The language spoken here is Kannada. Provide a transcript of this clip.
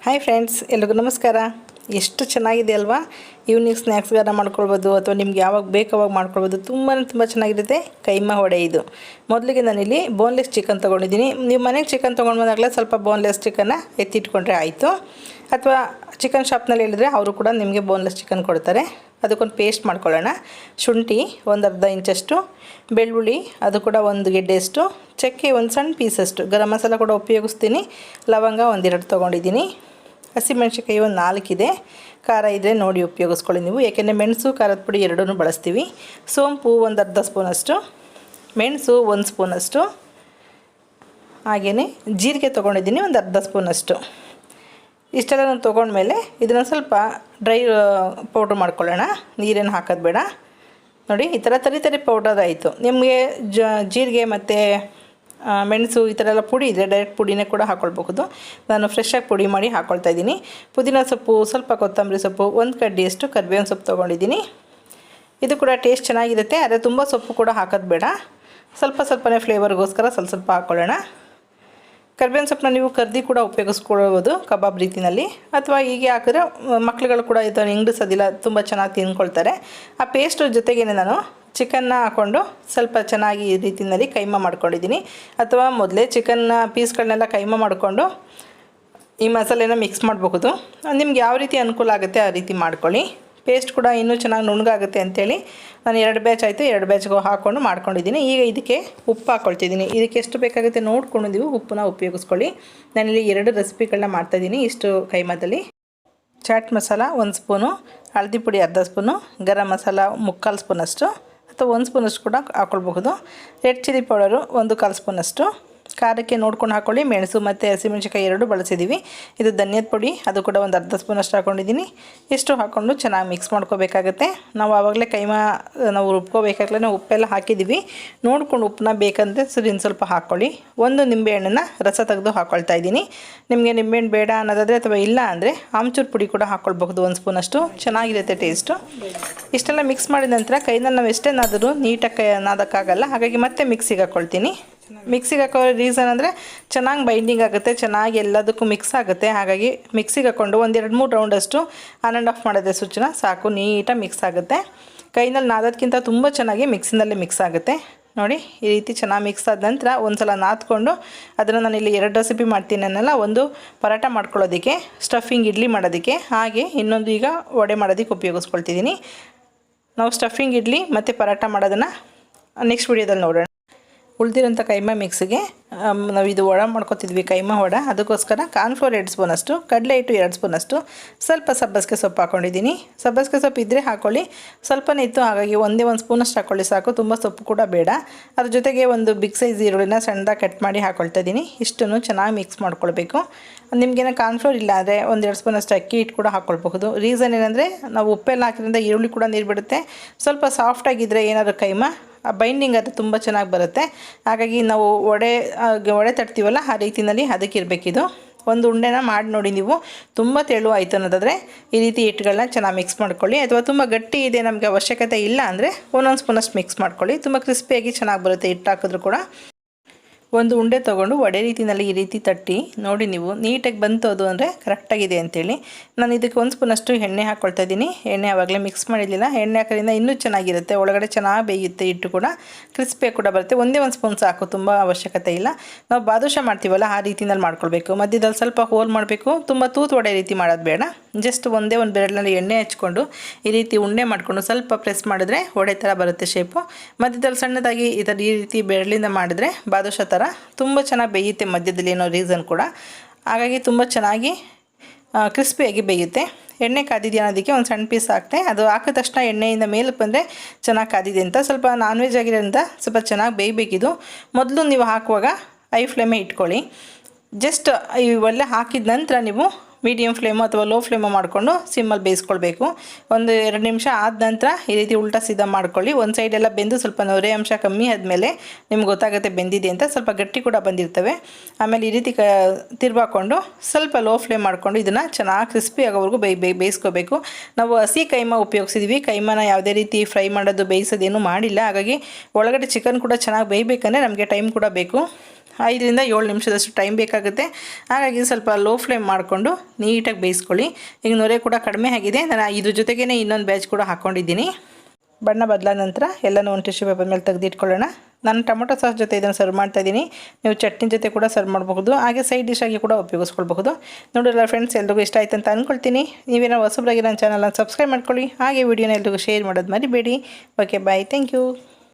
ಹಾಯ್ ಫ್ರೆಂಡ್ಸ್, ಎಲ್ರಿಗೂ ನಮಸ್ಕಾರ. ಎಷ್ಟು ಚೆನ್ನಾಗಿದೆ ಅಲ್ವಾ? ಈವ್ನಿಂಗ್ ಸ್ನ್ಯಾಕ್ಸ್ಗಾರ ಮಾಡ್ಕೊಳ್ಬೋದು ಅಥವಾ ನಿಮ್ಗೆ ಯಾವಾಗ ಬೇಕು ಅವಾಗ ಮಾಡ್ಕೊಳ್ಬೋದು. ತುಂಬ ಚೆನ್ನಾಗಿರುತ್ತೆ ಕೈಮಾ ವಡೆ ಇದು. ಮೊದಲಿಗೆ ನಾನಿಲ್ಲಿ ಬೋನ್ಲೆಸ್ ಚಿಕನ್ ತೊಗೊಂಡಿದ್ದೀನಿ. ನೀವು ಮನೆಗೆ ಚಿಕನ್ ತೊಗೊಂಡ್ಬಂದಾಗಲೇ ಸ್ವಲ್ಪ ಬೋನ್ಲೆಸ್ ಚಿಕನ್ನ ಎತ್ತಿಟ್ಕೊಂಡ್ರೆ ಆಯಿತು. ಅಥವಾ ಚಿಕನ್ ಶಾಪ್ನಲ್ಲಿ ಹೇಳಿದ್ರೆ ಅವರು ಕೂಡ ನಿಮಗೆ ಬೋನ್ಲೆಸ್ ಚಿಕನ್ ಕೊಡ್ತಾರೆ. ಅದಕ್ಕೊಂದು ಪೇಸ್ಟ್ ಮಾಡ್ಕೊಳ್ಳೋಣ. ಶುಂಠಿ ಒಂದು ಅರ್ಧ ಇಂಚಷ್ಟು, ಬೆಳ್ಳುಳ್ಳಿ ಅದು ಕೂಡ ಒಂದು ಗೆಡ್ಡೆಯಷ್ಟು, ಚಕ್ಕೆ ಒಂದು ಸಣ್ಣ ಪೀಸಷ್ಟು, ಗರಂ ಮಸಾಲ ಕೂಡ ಉಪಯೋಗಿಸ್ತೀನಿ, ಲವಂಗ ಒಂದೆರಡು ತೊಗೊಂಡಿದ್ದೀನಿ, ಹಸಿಮೆಣ್ಸಿಕಾಯಿ ಒಂದು 4 ಇದೆ. ಖಾರ ಇದ್ದರೆ ನೋಡಿ ಉಪಯೋಗಿಸ್ಕೊಳ್ಳಿ ನೀವು, ಏಕೆಂದರೆ ಮೆಣಸು ಖಾರದ ಪುಡಿ ಎರಡೂ ಬಳಸ್ತೀವಿ. ಸೋಂಪು ಒಂದು ಅರ್ಧ ಸ್ಪೂನಷ್ಟು, ಮೆಣಸು 1 ಸ್ಪೂನಷ್ಟು, ಹಾಗೆಯೇ ಜೀರಿಗೆ ತೊಗೊಂಡಿದ್ದೀನಿ ಒಂದು ಅರ್ಧ ಸ್ಪೂನಷ್ಟು. ಇಷ್ಟೆಲ್ಲ ನಾನು ತೊಗೊಂಡ್ಮೇಲೆ ಇದನ್ನು ಸ್ವಲ್ಪ ಡ್ರೈ ಪೌಡ್ರ್ ಮಾಡ್ಕೊಳ್ಳೋಣ. ನೀರೇನು ಹಾಕೋದು ಬೇಡ. ನೋಡಿ ಈ ಥರ ತರಿ ಪೌಡರ್ ಆಯಿತು. ನಿಮಗೆ ಜೀರಿಗೆ ಮತ್ತು ಮೆಣಸು ಈ ಥರ ಎಲ್ಲ ಪುಡಿ ಇದ್ದರೆ ಡೈರೆಕ್ಟ್ ಪುಡಿನೇ ಕೂಡ ಹಾಕ್ಕೊಳ್ಬಹುದು. ನಾನು ಫ್ರೆಶ್ಶಾಗಿ ಪುಡಿ ಮಾಡಿ ಹಾಕ್ಕೊಳ್ತಾಯಿದ್ದೀನಿ. ಪುದೀನ ಸೊಪ್ಪು, ಸ್ವಲ್ಪ ಕೊತ್ತಂಬರಿ ಸೊಪ್ಪು, 1 ಕಡ್ಡಿಯಷ್ಟು ಕರಿಬೇವಿನ ಸೊಪ್ಪು ತೊಗೊಂಡಿದ್ದೀನಿ. ಇದು ಕೂಡ ಟೇಸ್ಟ್ ಚೆನ್ನಾಗಿರುತ್ತೆ, ಆದರೆ ತುಂಬ ಸೊಪ್ಪು ಕೂಡ ಹಾಕೋದು ಬೇಡ. ಸ್ವಲ್ಪನೇ ಫ್ಲೇವರ್ಗೋಸ್ಕರ ಸ್ವಲ್ಪ ಹಾಕ್ಕೊಳ್ಳೋಣ. ಕರಿಬೇವಿನ ಸೊಪ್ಪನ್ನ ನೀವು ಕರ್ದಿ ಕೂಡ ಉಪಯೋಗಿಸ್ಕೊಳ್ಬೋದು ಕಬಾಬ್ ರೀತಿಯಲ್ಲಿ, ಅಥವಾ ಹೀಗೆ ಹಾಕಿದ್ರೆ ಮಕ್ಳುಗಳು ಕೂಡ ಇದನ್ನು ಹಿಂಡಿಸೋದಿಲ್ಲ, ತುಂಬ ಚೆನ್ನಾಗಿ ತಿಂದ್ಕೊಳ್ತಾರೆ. ಆ ಪೇಸ್ಟ್ ಜೊತೆಗೇ ನಾನು ಚಿಕನ್ನ ಹಾಕ್ಕೊಂಡು ಸ್ವಲ್ಪ ಚೆನ್ನಾಗಿ ಈ ರೀತಿಯಲ್ಲಿ ಕೈಮಾ ಮಾಡ್ಕೊಂಡಿದ್ದೀನಿ. ಅಥವಾ ಮೊದಲೇ ಚಿಕನ್ನ ಪೀಸ್ಗಳನ್ನೆಲ್ಲ ಕೈಮಾ ಮಾಡಿಕೊಂಡು ಈ ಮಸಾಲೆನ ಮಿಕ್ಸ್ ಮಾಡಬಹುದು. ನಿಮ್ಗೆ ಯಾವ ರೀತಿ ಅನುಕೂಲ ಆಗುತ್ತೆ ಆ ರೀತಿ ಮಾಡ್ಕೊಳ್ಳಿ. ಪೇಸ್ಟ್ ಕೂಡ ಇನ್ನೂ ಚೆನ್ನಾಗಿ ನುಣ್ಣಗಾಗುತ್ತೆ ಅಂಥೇಳಿ ನಾನು 2 ಬ್ಯಾಚ್ ಆಯಿತು, 2 ಬ್ಯಾಚ್ಗೂ ಹಾಕ್ಕೊಂಡು ಮಾಡ್ಕೊಂಡಿದ್ದೀನಿ. ಈಗ ಇದಕ್ಕೆ ಉಪ್ಪು ಹಾಕ್ಕೊಳ್ತಿದ್ದೀನಿ. ಇದಕ್ಕೆ ಎಷ್ಟು ಬೇಕಾಗುತ್ತೆ ನೋಡಿಕೊಂಡು ನೀವು ಉಪ್ಪನ್ನ ಉಪಯೋಗಿಸ್ಕೊಳ್ಳಿ. ನಾನಿಲ್ಲಿ 2 ರೆಸಿಪಿಗಳನ್ನ ಮಾಡ್ತಾಯಿದ್ದೀನಿ ಇಷ್ಟು ಕೈಮಾದಲ್ಲಿ. ಚಾಟ್ ಮಸಾಲ 1 ಸ್ಪೂನು, ಹಳದಿ ಪುಡಿ ಅರ್ಧ ಸ್ಪೂನು, ಗರಂ ಮಸಾಲ 3/4 ಸ್ಪೂನಷ್ಟು ಅಥವಾ 1 ಸ್ಪೂನಷ್ಟು ಕೂಡ ಹಾಕ್ಕೊಳ್ಬಹುದು. ರೆಡ್ ಚಿಲ್ಲಿ ಪೌಡರು 1/4 ಸ್ಪೂನಷ್ಟು. ಖಾರಕ್ಕೆ ನೋಡ್ಕೊಂಡು ಹಾಕ್ಕೊಳ್ಳಿ. ಮೆಣಸು ಮತ್ತು ಹಸಿಮೆಣ್ಸಿಕಾಯಿ 2 ಬಳಸಿದ್ದೀವಿ. ಇದು ಧನಿಯದ ಪುಡಿ, ಅದು ಕೂಡ ಒಂದು ಅರ್ಧ ಸ್ಪೂನಷ್ಟು ಹಾಕ್ಕೊಂಡಿದ್ದೀನಿ. ಇಷ್ಟು ಹಾಕ್ಕೊಂಡು ಚೆನ್ನಾಗಿ ಮಿಕ್ಸ್ ಮಾಡ್ಕೋಬೇಕಾಗತ್ತೆ. ನಾವು ಆವಾಗಲೇ ಕೈಮಾ ನಾವು ರುಬ್ಕೋಬೇಕಾಗಲೇ ನಾವು ಉಪ್ಪೆಲ್ಲ ಹಾಕಿದ್ದೀವಿ. ನೋಡ್ಕೊಂಡು ಉಪ್ಪನ್ನ ಬೇಕಂದರೆ ಸ್ವಲ್ಪ ಹಾಕ್ಕೊಳ್ಳಿ. 1 ನಿಂಬೆಹಣ್ಣನ್ನು ರಸ ತೆಗೆದು ಹಾಕ್ಕೊಳ್ತಾ ಇದ್ದೀನಿ. ನಿಮಗೆ ನಿಂಬೆಹಣ್ಣು ಬೇಡ ಅನ್ನೋದಾದರೆ ಅಥವಾ ಇಲ್ಲ ಅಂದರೆ ಆಮ್ಚೂರು ಪುಡಿ ಕೂಡ ಹಾಕ್ಕೊಳ್ಬಹುದು 1 ಸ್ಪೂನಷ್ಟು. ಚೆನ್ನಾಗಿರುತ್ತೆ ಟೇಸ್ಟು. ಇಷ್ಟೆಲ್ಲ ಮಿಕ್ಸ್ ಮಾಡಿದ ನಂತರ ಕೈನಲ್ಲಿ ನಾವು ಎಷ್ಟೇನಾದರೂ ನೀಟಾಗಿ ನಾದಕ್ಕಾಗಲ್ಲ, ಹಾಗಾಗಿ ಮತ್ತೆ ಮಿಕ್ಸಿಗೆ ಹಾಕ್ಕೊಳ್ತೀನಿ. ಮಿಕ್ಸಿಗೆ ಹಾಕೋ ರೀಸನ್ ಅಂದರೆ ಚೆನ್ನಾಗಿ ಬೈಂಡಿಂಗ್ ಆಗುತ್ತೆ, ಚೆನ್ನಾಗಿ ಎಲ್ಲದಕ್ಕೂ ಮಿಕ್ಸ್ ಆಗುತ್ತೆ. ಹಾಗಾಗಿ ಮಿಕ್ಸಿಗೆ ಹಾಕ್ಕೊಂಡು 1-2-3 ರೌಂಡಷ್ಟು ಆನ್ ಆ್ಯಂಡ್ ಆಫ್ ಮಾಡೋದೇ ಸೂಚನೆ ಸಾಕು, ನೀಟಾಗಿ ಮಿಕ್ಸ್ ಆಗುತ್ತೆ. ಕೈನಲ್ಲಿ ನಾದೋದಕ್ಕಿಂತ ತುಂಬ ಚೆನ್ನಾಗಿ ಮಿಕ್ಸಿನಲ್ಲೇ ಮಿಕ್ಸ್ ಆಗುತ್ತೆ. ನೋಡಿ ಈ ರೀತಿ ಚೆನ್ನಾಗಿ ಮಿಕ್ಸ್ ಆದ ನಂತರ ಒಂದು ಸಲ ನಾದ್ಕೊಂಡು ಅದನ್ನು ನಾನಿಲ್ಲಿ 2 ರೆಸಿಪಿ ಮಾಡ್ತೀನಿ ಅನ್ನಲ್ಲ. ಒಂದು ಪರೋಟ ಮಾಡ್ಕೊಳ್ಳೋದಕ್ಕೆ, ಸ್ಟಫಿಂಗ್ ಇಡ್ಲಿ ಮಾಡೋದಕ್ಕೆ, ಹಾಗೆ ಇನ್ನೊಂದು ಈಗ ವಡೆ ಮಾಡೋದಕ್ಕೆ ಉಪಯೋಗಿಸ್ಕೊಳ್ತಿದ್ದೀನಿ. ನಾವು ಸ್ಟಫಿಂಗ್ ಇಡ್ಲಿ ಮತ್ತು ಪರೋಟ ಮಾಡೋದನ್ನು ನೆಕ್ಸ್ಟ್ ವೀಡಿಯೋದಲ್ಲಿ ನೋಡೋಣ. ಉಳಿದಿರೋಂಥ ಕೈಮಾ ಮಿಕ್ಸಿಗೆ ನಾವು ಇದು ವಡೆ ಮಾಡ್ಕೊತಿದ್ವಿ, ಕೈಮಾ ವಡೆ. ಅದಕ್ಕೋಸ್ಕರ ಕಾರ್ನ್ಫ್ಲೋರ್ 2 ಸ್ಪೂನಷ್ಟು, ಕಡಲೆ ಹಿಟ್ಟು 2 ಸ್ಪೂನಷ್ಟು, ಸ್ವಲ್ಪ ಸಬ್ಬಸಿಗೆ ಸೊಪ್ಪು ಹಾಕ್ಕೊಂಡಿದ್ದೀನಿ. ಸಬ್ಬಸಿಗೆ ಸೊಪ್ಪು ಇದ್ದರೆ ಹಾಕ್ಕೊಳ್ಳಿ, ಸ್ವಲ್ಪನೇ ಇತ್ತು ಹಾಗಾಗಿ 1 ಸ್ಪೂನಷ್ಟು ಹಾಕ್ಕೊಳ್ಳಿ ಸಾಕು, ತುಂಬ ಸೊಪ್ಪು ಕೂಡ ಬೇಡ. ಅದ್ರ ಜೊತೆಗೆ ಒಂದು ಬಿಗ್ ಸೈಜ್ ಈರುಳ್ಳಿನ ಸಣ್ಣದಾಗಿ ಕಟ್ ಮಾಡಿ ಹಾಕ್ಕೊಳ್ತಾ ಇದ್ದೀನಿ. ಇಷ್ಟನ್ನು ಚೆನ್ನಾಗಿ ಮಿಕ್ಸ್ ಮಾಡ್ಕೊಳ್ಬೇಕು. ನಿಮಗೇನೋ ಕಾರ್ನ್ಫ್ಲೋರ್ ಇಲ್ಲ ಅಂದರೆ 1-2 ಸ್ಪೂನಷ್ಟು ಅಕ್ಕಿ ಹಿಟ್ಟು ಕೂಡ ಹಾಕ್ಕೊಳ್ಬಹುದು. ರೀಸನ್ ಏನಂದರೆ ನಾವು ಉಪ್ಪೆಲ್ಲ ಹಾಕಿದ್ರಿಂದ ಈರುಳ್ಳಿ ಕೂಡ ನೀರು ಬಿಡುತ್ತೆ. ಸ್ವಲ್ಪ ಸಾಫ್ಟಾಗಿದ್ದರೆ ಏನಾದರೂ ಕೈಮಾ ಬೈಂಡಿಂಗ್ ಅದು ತುಂಬ ಚೆನ್ನಾಗಿ ಬರುತ್ತೆ. ಹಾಗಾಗಿ ನಾವು ವಡೆ ತಟ್ತೀವಲ್ಲ ಆ ರೀತಿಯಲ್ಲಿ ಅದಕ್ಕಿರಬೇಕಿದು. ಒಂದು ಉಂಡೆನ ಮಾಡಿ ನೋಡಿ ನೀವು. ತುಂಬ ತೆಳು ಆಯಿತು ಅನ್ನೋದಾದರೆ ಈ ರೀತಿ ಹಿಟ್ಟುಗಳನ್ನ ಚೆನ್ನಾಗಿ ಮಿಕ್ಸ್ ಮಾಡ್ಕೊಳ್ಳಿ. ಅಥವಾ ತುಂಬ ಗಟ್ಟಿ ಇದೆ ನಮಗೆ ಅವಶ್ಯಕತೆ ಇಲ್ಲ ಅಂದರೆ 1 ಸ್ಪೂನಷ್ಟು ಮಿಕ್ಸ್ ಮಾಡ್ಕೊಳ್ಳಿ. ತುಂಬ ಕ್ರಿಸ್ಪಿಯಾಗಿ ಚೆನ್ನಾಗಿ ಬರುತ್ತೆ ಹಿಟ್ಟು ಹಾಕಿದ್ರು ಕೂಡ. ಒಂದು ಉಂಡೆ ತೊಗೊಂಡು ವಡೆ ರೀತಿಯಲ್ಲಿ ಈ ರೀತಿ ತಟ್ಟಿ ನೋಡಿ ನೀವು, ನೀಟಾಗಿ ಬಂತು ಅದು ಅಂದರೆ ಕರೆಕ್ಟಾಗಿದೆ ಅಂತೇಳಿ. ನಾನು ಇದಕ್ಕೆ 1 ಸ್ಪೂನಷ್ಟು ಎಣ್ಣೆ ಹಾಕ್ಕೊಳ್ತಾ ಇದ್ದೀನಿ. ಎಣ್ಣೆ ಆವಾಗಲೇ ಮಿಕ್ಸ್ ಮಾಡಿರಲಿಲ್ಲ. ಎಣ್ಣೆ ಹಾಕೋದ್ರಿಂದ ಇನ್ನೂ ಚೆನ್ನಾಗಿರುತ್ತೆ, ಒಳಗಡೆ ಚೆನ್ನಾಗಿ ಬೇಯುತ್ತೆ, ಹಿಟ್ಟು ಕೂಡ ಕ್ರಿಸ್ಪಿಯಾಗಿ ಕೂಡ ಬರುತ್ತೆ. 1 ಸ್ಪೂನ್ ಸಾಕು, ತುಂಬ ಅವಶ್ಯಕತೆ ಇಲ್ಲ. ನಾವು ಬಾದುಷಾ ಮಾಡ್ತೀವಲ್ಲ ಆ ರೀತಿಯಲ್ಲಿ ಮಾಡ್ಕೊಳ್ಬೇಕು. ಮಧ್ಯದಲ್ಲಿ ಸ್ವಲ್ಪ ಹೋಲ್ ಮಾಡಬೇಕು, ತುಂಬ ತೂತು ವಡೆ ರೀತಿ ಮಾಡೋದು ಬೇಡ. ಜಸ್ಟ್ ಒಂದು ಬೆರಳಿನಲ್ಲಿ ಎಣ್ಣೆ ಹಚ್ಕೊಂಡು ಈ ರೀತಿ ಉಂಡೆ ಮಾಡಿಕೊಂಡು ಸ್ವಲ್ಪ ಪ್ರೆಸ್ ಮಾಡಿದ್ರೆ ವಡೆ ಥರ ಬರುತ್ತೆ ಶೇಪು. ಮಧ್ಯದಲ್ಲಿ ಸಣ್ಣದಾಗಿ ಈ ರೀತಿ ಬೆರಳಿಂದ ಮಾಡಿದ್ರೆ ಬಾದುಷಾ ಥರ ತುಂಬ ಚೆನ್ನಾಗಿ ಬೇಯುತ್ತೆ. ಮಧ್ಯದಲ್ಲಿ ಏನೋ ರೀಸನ್ ಕೂಡ, ಹಾಗಾಗಿ ತುಂಬ ಚೆನ್ನಾಗಿ ಕ್ರಿಸ್ಪಿಯಾಗಿ ಬೇಯುತ್ತೆ. ಎಣ್ಣೆ ಕಾದಿದೆ ಅನ್ನೋದಕ್ಕೆ ಒಂದು ಸಣ್ಣ ಪೀಸ್ ಹಾಕ್ತೆ. ಅದು ಹಾಕಿದ ತಕ್ಷಣ ಎಣ್ಣೆಯಿಂದ ಮೇಲೆ ಬಂದರೆ ಚೆನ್ನಾಗಿ ಕಾದಿದೆ ಅಂತ. ಸ್ವಲ್ಪ ನಾನ್ ವೆಜ್ ಆಗಿರೋದ್ರಿಂದ ಸ್ವಲ್ಪ ಚೆನ್ನಾಗಿ ಬೇಯಬೇಕಿದು. ಮೊದಲು ನೀವು ಹಾಕುವಾಗ ಹೈ ಫ್ಲೇಮೇ ಇಟ್ಕೊಳ್ಳಿ. ಜಸ್ಟ್ ಇವೆಲ್ಲ ಹಾಕಿದ ನಂತರ ನೀವು ಮೀಡಿಯಮ್ ಫ್ಲೇಮು ಅಥವಾ ಲೋ ಫ್ಲೇಮು ಮಾಡಿಕೊಂಡು ಸಿಮ್ಮಲ್ಲಿ ಬೇಯಿಸ್ಕೊಳ್ಬೇಕು. 1-2 ನಿಮಿಷ ಆದ ನಂತರ ಈ ರೀತಿ ಉಲ್ಟಾ ಸೀದಾ ಮಾಡ್ಕೊಳ್ಳಿ. ಒಂದು ಸೈಡೆಲ್ಲ ಬೆಂದು ಸ್ವಲ್ಪ ನೊರೆ ಅಂಶ ಕಮ್ಮಿ ಆದಮೇಲೆ ನಿಮ್ಗೆ ಗೊತ್ತಾಗುತ್ತೆ ಬೆಂದಿದೆ ಅಂತ. ಸ್ವಲ್ಪ ಗಟ್ಟಿ ಕೂಡ ಬಂದಿರ್ತವೆ. ಆಮೇಲೆ ಈ ರೀತಿ ತಿರ್ವಾಕೊಂಡು ಸ್ವಲ್ಪ ಲೋ ಫ್ಲೇಮ್ ಮಾಡಿಕೊಂಡು ಇದನ್ನು ಚೆನ್ನಾಗಿ ಕ್ರಿಸ್ಪಿ ಆಗೋವರೆಗೂ ಬೇಯಿಸ್ಕೋಬೇಕು. ನಾವು ಹಸಿ ಕೈಮಾ ಉಪಯೋಗಿಸಿದ್ವಿ. ಕೈಮಾನ ಯಾವುದೇ ರೀತಿ ಫ್ರೈ ಮಾಡೋದು ಬೇಯಿಸೋದೇನು ಮಾಡಿಲ್ಲ. ಹಾಗಾಗಿ ಒಳಗಡೆ ಚಿಕನ್ ಕೂಡ ಚೆನ್ನಾಗಿ ಬೇಯಬೇಕಂದ್ರೆ ನಮಗೆ ಟೈಮ್ ಕೂಡ ಬೇಕು. 5ರಿಂದ 7 ನಿಮಿಷದಷ್ಟು ಟೈಮ್ ಬೇಕಾಗುತ್ತೆ. ಹಾಗಾಗಿ ಸ್ವಲ್ಪ ಲೋ ಫ್ಲೇಮ್ ಮಾಡಿಕೊಂಡು ನೀಟಾಗಿ ಬೇಯಿಸ್ಕೊಳ್ಳಿ. ಈಗ ನೊರೆ ಕೂಡ ಕಡಿಮೆ ಆಗಿದೆ. ನಾನು ಇದ್ರ ಜೊತೆಗೇ ಇನ್ನೊಂದು ಬ್ಯಾಚ್ ಕೂಡ ಹಾಕ್ಕೊಂಡಿದ್ದೀನಿ. ಬಣ್ಣ ಬದಲಾದ ನಂತರ ಎಲ್ಲನೂ ಒಂದು ಟಿಶ್ಯೂ ಪೇಪರ್ ಮೇಲೆ ತೆಗೆದಿಟ್ಕೊಳ್ಳೋಣ. ನಾನು ಟೊಮೊಟೊ ಸಾಸ್ ಜೊತೆ ಇದನ್ನು ಸರ್ವ್ ಮಾಡ್ತಾಯಿದ್ದೀನಿ. ನೀವು ಚಟ್ನಿ ಜೊತೆ ಕೂಡ ಸರ್ವ್ ಮಾಡಬಹುದು, ಹಾಗೆ ಸೈಡ್ ಡಿಶ್ ಆಗಿ ಕೂಡ ಉಪಯೋಗಿಸ್ಕೊಳ್ಬಹುದು. ನೋಡಿರಲ್ಲ ಫ್ರೆಂಡ್ಸ್, ಎಲ್ರಿಗೂ ಇಷ್ಟ ಆಯ್ತು ಅಂತ ಅಂದ್ಕೊಳ್ತೀನಿ. ನೀವೇನೋ ಹೊಸಬರಾಗಿ ನನ್ನ ಚಾನಲ್ನ ಸಬ್ಸ್ಕ್ರೈಬ್ ಮಾಡ್ಕೊಳ್ಳಿ, ಹಾಗೆ ವಿಡಿಯೋನ ಎಲ್ರಿಗೂ ಶೇರ್ ಮಾಡೋದು ಮರಿಬೇಡಿ. Okay, bye, thank you.